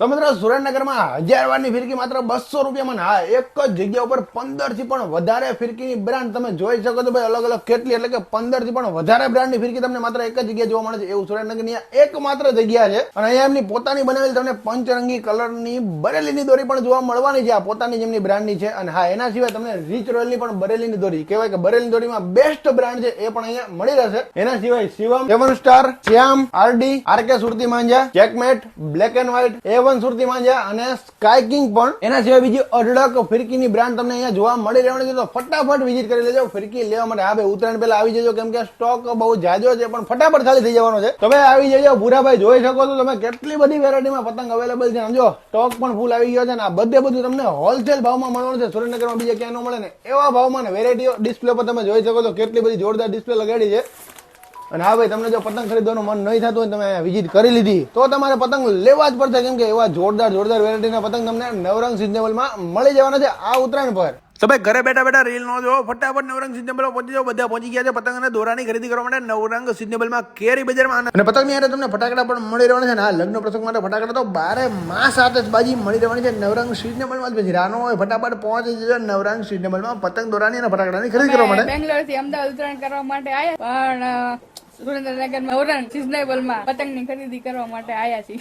તો મિત્રો સુરેન્દ્રનગરમાં 1000 વારની ફિરકી માત્ર 200 રૂપિયામાં. હા, એક જ જગ્યા ઉપર 15 થી પણ વધારે ફિરકીની બ્રાન્ડ તમે જોઈ શકો છો ભાઈ. અલગ અલગ કેટલી એટલે કે 15 થી પણ વધારે બ્રાન્ડની ફિરકી તમને માત્ર એક જ જગ્યાએ જોવા મળે છે. એવું સુરેન્દ્રનગરની એકમાત્ર જગ્યા છે. અને અહીંયા એમની પોતાની બનાવેલી તમને પંચરંગી કલરની બરેલીની દોરી પણ જોવા મળવાની છે. આ પોતાની જેમની બ્રાન્ડની છે. અને હા, એના સિવાય તમને રીચ રોયલની પણ બરેલીની દોરી કહેવાય કે બરેલીની દોરીમાં બેસ્ટ બ્રાન્ડ છે એ પણ અહીંયા મળી રહેશે. એના સિવાય Shivam, 7 Star, Shyam, RD, RK Surti Manja, Checkmate, Black and White, A1 Surti Manja અને સ્કાય કિંગ પણ. એના સિવાય બીજી અઢળક ફિરકીની બ્રાન્ડ તમને અહીંયા જોવા મળી રહેવાની છે. તો ફટાફટ વિઝિટ કરી લેજો ફિરકી લેવા માટે. હા ભાઈ, ઉત્તરાયણ પહેલા આવી જજો કેમ કે સ્ટોક બહુ જાજો છે પણ ફટાફટ ખાલી થઈ જવાનો છે. તો ભાઈ આવી જજો ભૂરાભાઈ. જોઈ શકો છો તમે કેટલી બધી વેરાયટીમાં પતંગ અવેલેબલ છે. સમજો સ્ટોક પણ ફૂલ આવી ગયો છે ને આ બધું તમને હોલસેલ ભાવમાં મળવાનું છે. સુરેન્દ્રનગરમાં બીજે ક્યાં ન મળે ને એવા ભાવમાં ને વેરાયટીઓ ડિસ્પ્લે પર તમે જોઈ શકો છો. કેટલી બધી જોરદાર ડિસ્પ્લે લગાડી છે. અને હા ભાઈ, તમને જો પતંગ ખરીદવાનું મન નહીં થતું હોય તમે વિઝિટ કરી લીધી તો તમારે પતંગ લેવા જ પડશે કેમ કે એવા જોરદાર વેરાયટીના પતંગ તમને નવરંગ સિઝનેબલમાં મળી જવાના છે આ ઉત્તરાયણ પર. તો ભાઈ ઘરે બેઠા રીલ નો જો, ફટાફટ નવરંગ સિઝનેબલ પહોંચી જાઓ. બધા પહોંચી ગયા છે પતંગ અને દોરાની ખરીદી કરવા માટે નવરંગ સિઝનેબલમાં કેરી બજારમાં. અને પતંગની હારે તમને ફટાકડા પણ મળી રહેવાના છે. હા, લગ્ન પ્રસંગ માટે ફટાકડા તો 12 માસ આતશબાજી મળી રહેવાની છે નવરંગ સિઝનેબલમાં. પછી રાનો હોય ફટાફટ પહોંચી જજો નવરંગ સિઝનેબલમાં પતંગ દોરાની અને ફટાકડાની ખરીદી કરવા માટે. બેંગ્લોર થી અમદાવાદ ઉત્તરાયણ કરવા માટે આવ્યા પણ સુરેન્દ્રનગરમાં નવરંગ સિઝનેબલમાં પતંગની ખરીદી કરવા માટે આવ્યા છીએ.